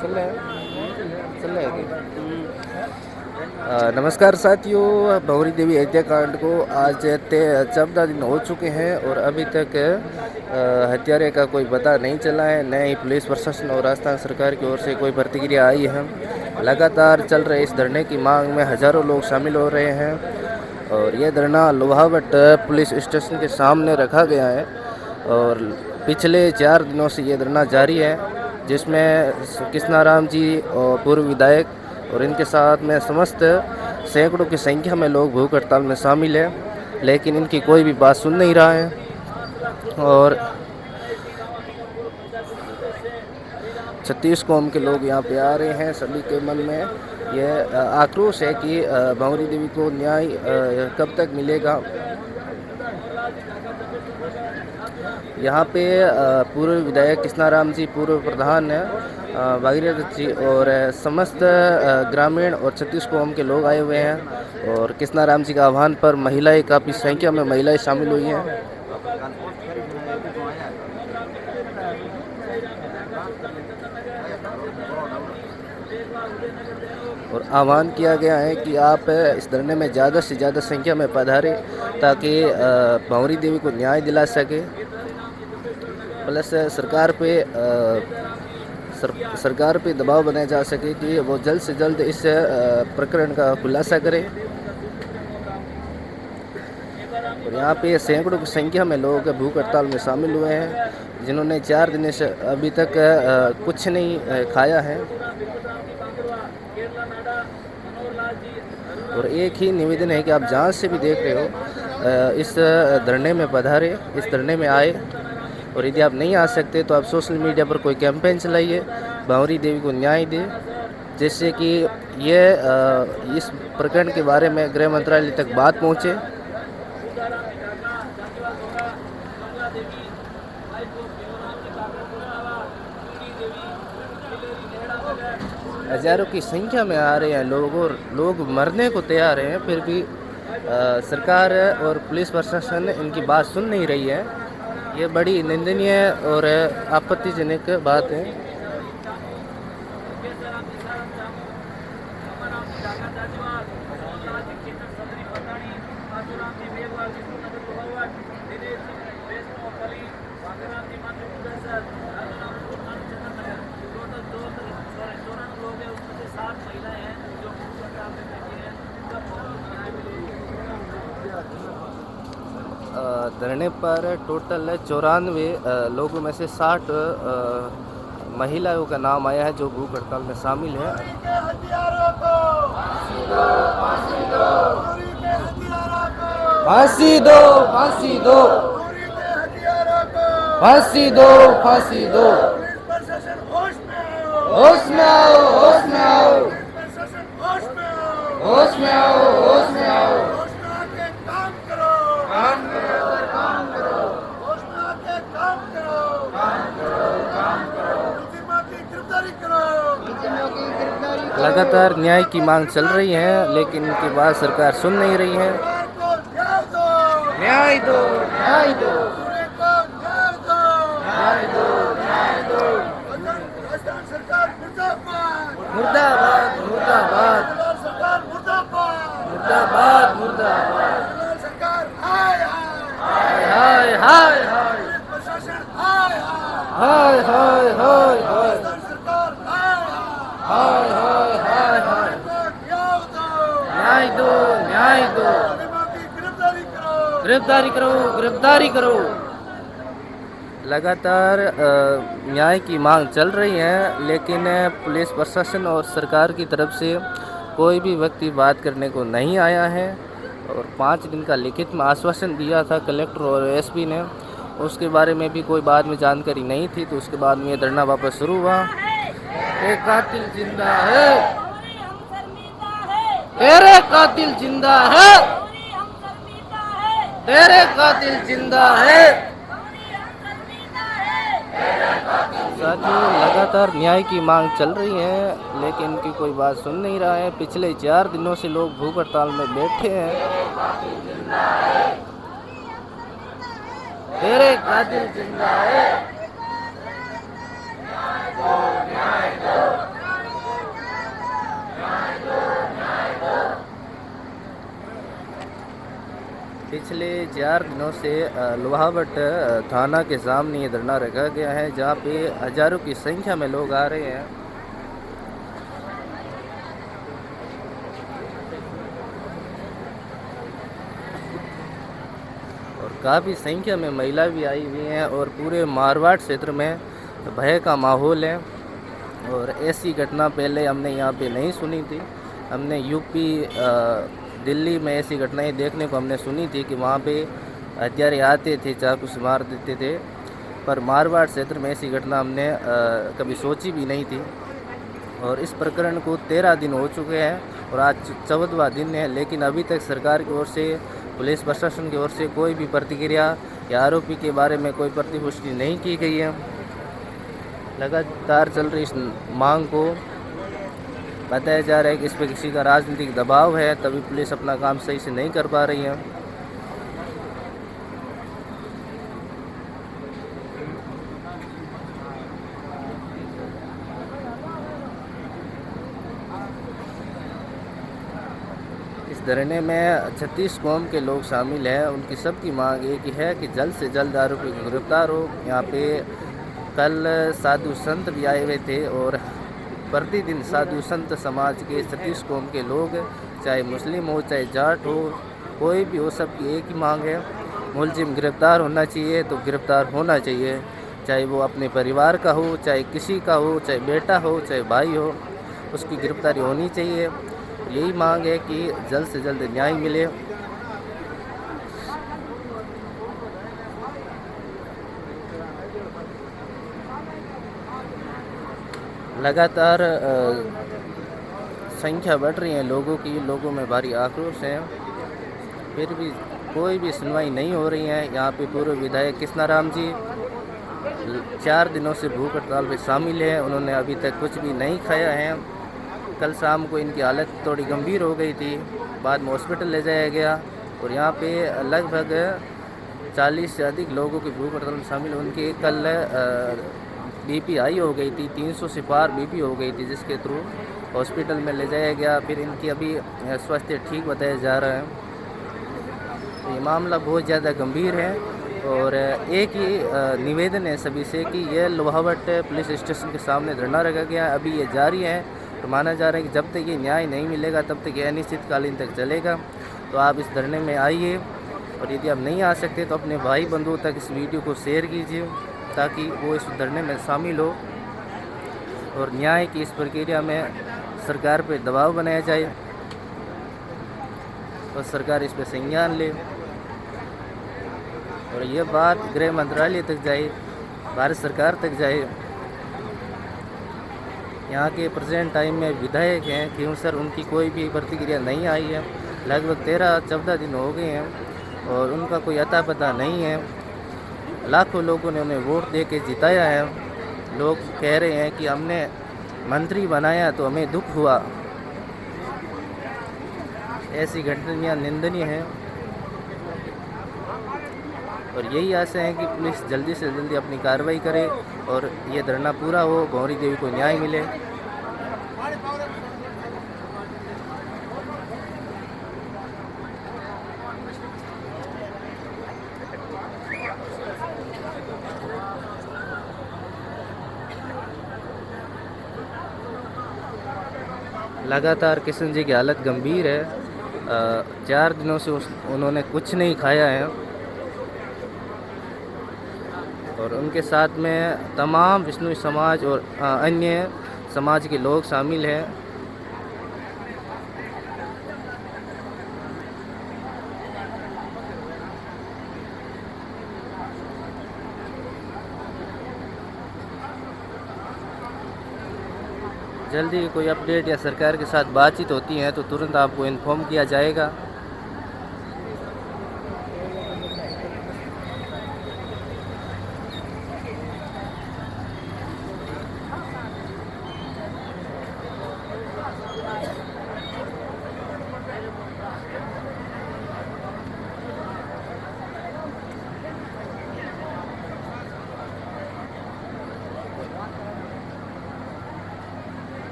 चल रहा है चल रहा है नमस्कार साथियों, भंवरी देवी हत्याकांड को आज 14 दिन हो चुके हैं और अभी तक हत्यारे का कोई पता नहीं चला है। न ही पुलिस प्रशासन और राजस्थान सरकार की ओर से कोई प्रतिक्रिया आई है। लगातार चल रहे इस धरने की मांग में हजारों लोग शामिल हो रहे हैं और ये धरना लोहावट पुलिस स्टेशन के सामने रखा गया है और पिछले 4 दिनों से ये धरना जारी है, जिसमें कृष्णाराम जी और पूर्व विधायक और इनके साथ में समस्त सैकड़ों की संख्या में लोग भूख हड़ताल में शामिल है, लेकिन इनकी कोई भी बात सुन नहीं रहा है। और 36 कौम के लोग यहाँ पे आ रहे हैं। सभी के मन में यह आक्रोश है कि भंवरी देवी को न्याय कब तक मिलेगा। यहाँ पे पूर्व विधायक कृष्णाराम जी, पूर्व प्रधान भागीरथ जी और समस्त ग्रामीण और 36 कौम के लोग आए हुए हैं और कृष्णाराम जी का आह्वान पर महिलाएं, काफ़ी संख्या में महिलाएं शामिल हुई हैं और आह्वान किया गया है कि आप इस धरने में ज़्यादा से ज़्यादा संख्या में पधारें ताकि भंवरी देवी को न्याय दिला सके। प्लस सरकार पे दबाव बनाया जा सके कि वो जल्द से जल्द इस प्रकरण का खुलासा करे। और यहाँ पे सैकड़ों की संख्या में लोग भूख हड़ताल में शामिल हुए हैं, जिन्होंने 4 दिन से अभी तक कुछ नहीं खाया है। और एक ही निवेदन है कि आप जहाँ से भी देख रहे हो इस धरने में पधारे, इस धरने में आए। और यदि आप नहीं आ सकते तो आप सोशल मीडिया पर कोई कैंपेन चलाइए, भंवरी देवी को न्याय दे, जिससे कि ये इस प्रकरण के बारे में गृह मंत्रालय तक बात पहुँचे। हजारों की संख्या में आ रहे हैं लोग और लोग मरने को तैयार हैं, फिर भी सरकार और पुलिस प्रशासन इनकी बात सुन नहीं रही है। ये बड़ी निंदनीय और आपत्तिजनक बात है। धरने पर टोटल 94 लोगों में से 60 महिलाओं का नाम आया है जो भूख हड़ताल में शामिल है। फांसी दो, फांसी दो, फांसी दो, फांसी दो, होश में आओ, होश में आओ, होश में आओ, होश में आओ, काम करो, काम करो, काम करो, होश में आके काम करो, काम करो, काम करो, मुजरिमों की गिरफ्तारी करो, मुजरिमों की गिरफ्तारी करो। लगातार न्याय की मांग चल रही है, लेकिन इनकी बात सरकार सुन नहीं रही है। न्याय दो, न्याय दो, न्याय दो, न्याय दो, राजस्थान सरकार मुर्दाबाद, मुर्दाबाद, मुर्दाबाद, सरकार मुर्दाबाद, मुर्दाबाद, मुर्दाबाद, सरकार हाय हाय हाय हाय हाय, प्रशासन हाय हाय हाय हाय हाय, सरकार हाय हाय हाय हाय, न्याय दो, न्याय दो, गिरफ्तारी करो, गिरफ्तारी करो। लगातार न्याय की मांग चल रही है, लेकिन पुलिस प्रशासन और सरकार की तरफ से कोई भी व्यक्ति बात करने को नहीं आया है। और 5 दिन का लिखित में आश्वासन दिया था कलेक्टर और एसपी ने, उसके बारे में भी कोई बाद में जानकारी नहीं थी, तो उसके बाद में ये धरना वापस शुरू हुआ। एक कातिल जिंदा है, तेरे कातिल जिंदा है, तेरे कातिल जिंदा है। साथियों, लगातार न्याय की मांग चल रही है, लेकिन इनकी कोई बात सुन नहीं रहा है। पिछले 4 दिनों से लोग भूख हड़ताल में बैठे हैं। तेरे कातिल जिंदा है, न्याय दो, न्याय दो। पिछले 4 दिनों से लोहावट थाना के सामने ये धरना रखा गया है, जहाँ पे हज़ारों की संख्या में लोग आ रहे हैं। और काफ़ी संख्या में महिला भी आई हुई हैं और पूरे मारवाड़ क्षेत्र में भय का माहौल है। और ऐसी घटना पहले हमने यहाँ पे नहीं सुनी थी। हमने यूपी दिल्ली में ऐसी घटनाएं देखने को हमने सुनी थी कि वहाँ पे हत्यारे आते थे, चाकू से मार देते थे, पर मारवाड़ क्षेत्र में ऐसी घटना हमने कभी सोची भी नहीं थी। और इस प्रकरण को 13 दिन हो चुके हैं और आज 14वां दिन है, लेकिन अभी तक सरकार की ओर से, पुलिस प्रशासन की ओर से कोई भी प्रतिक्रिया या आरोपी के बारे में कोई प्रतिपुष्टि नहीं की गई है। लगातार चल रही इस मांग को बताया जा रहा है कि इस पर किसी का राजनीतिक दबाव है, तभी पुलिस अपना काम सही से नहीं कर पा रही है। इस धरने में 36 कौम के लोग शामिल हैं। उनकी सबकी मांग एक ही है कि जल्द से जल्द आरोपी को गिरफ्तार हो। यहाँ पे कल साधु संत भी आए हुए थे और प्रतिदिन साधु संत समाज के 36 कौम के लोग, चाहे मुस्लिम हो चाहे जाट हो, कोई भी हो, सबकी एक ही मांग है, मुलजिम गिरफ्तार होना चाहिए तो गिरफ्तार होना चाहिए। चाहे वो अपने परिवार का हो, चाहे किसी का हो, चाहे बेटा हो, चाहे भाई हो, उसकी गिरफ्तारी होनी चाहिए। यही मांग है कि जल्द से जल्द न्याय मिले। लगातार संख्या बढ़ रही है लोगों की, लोगों में भारी आक्रोश है, फिर भी कोई भी सुनवाई नहीं हो रही है। यहाँ पे पूर्व विधायक कृष्णाराम जी 4 दिनों से भूख हड़ताल में शामिल हैं। उन्होंने अभी तक कुछ भी नहीं खाया है। कल शाम को इनकी हालत थोड़ी गंभीर हो गई थी, बाद में हॉस्पिटल ले जाया गया। और यहाँ पे लगभग 40 से अधिक लोगों की भूख हड़ताल में शामिल। उनकी कल बीपी हाई हो गई थी, 300 से पार बीपी हो गई थी, जिसके थ्रू हॉस्पिटल में ले जाया गया। फिर इनकी अभी स्वास्थ्य ठीक बताया जा रहा है। तो ये मामला बहुत ज़्यादा गंभीर है और एक ही निवेदन है सभी से कि यह लोहावट पुलिस स्टेशन के सामने धरना रखा गया है, अभी ये जारी है। तो माना जा रहा है कि जब तक ये न्याय नहीं मिलेगा तब तक ये अनिश्चितकालीन तक चलेगा। तो आप इस धरने में आइए और यदि आप नहीं आ सकते तो अपने भाई बंधुओं तक इस वीडियो को शेयर कीजिए ताकि वो इस धरने में शामिल हो और न्याय की इस प्रक्रिया में सरकार पर दबाव बनाया जाए और सरकार इस पर संज्ञान ले और ये बात गृह मंत्रालय तक जाए, भारत सरकार तक जाए। यहाँ के प्रेजेंट टाइम में विधायक हैं क्यों सर, उनकी कोई भी प्रतिक्रिया नहीं आई है। लगभग 13-14 दिन हो गए हैं और उनका कोई अता पता नहीं है। लाखों लोगों ने उन्हें वोट दे के जिताया है। लोग कह रहे हैं कि हमने मंत्री बनाया तो हमें दुख हुआ। ऐसी घटनाएं निंदनीय हैं और यही आशा है कि पुलिस जल्दी से जल्दी अपनी कार्रवाई करे और ये धरना पूरा हो, गौरी देवी को न्याय मिले। लगातार किशन जी की हालत गंभीर है। 4 दिनों से उन्होंने कुछ नहीं खाया है और उनके साथ में तमाम विष्णु समाज और अन्य समाज के लोग शामिल हैं। जल्दी कोई अपडेट या सरकार के साथ बातचीत होती है तो तुरंत आपको इन्फॉर्म किया जाएगा।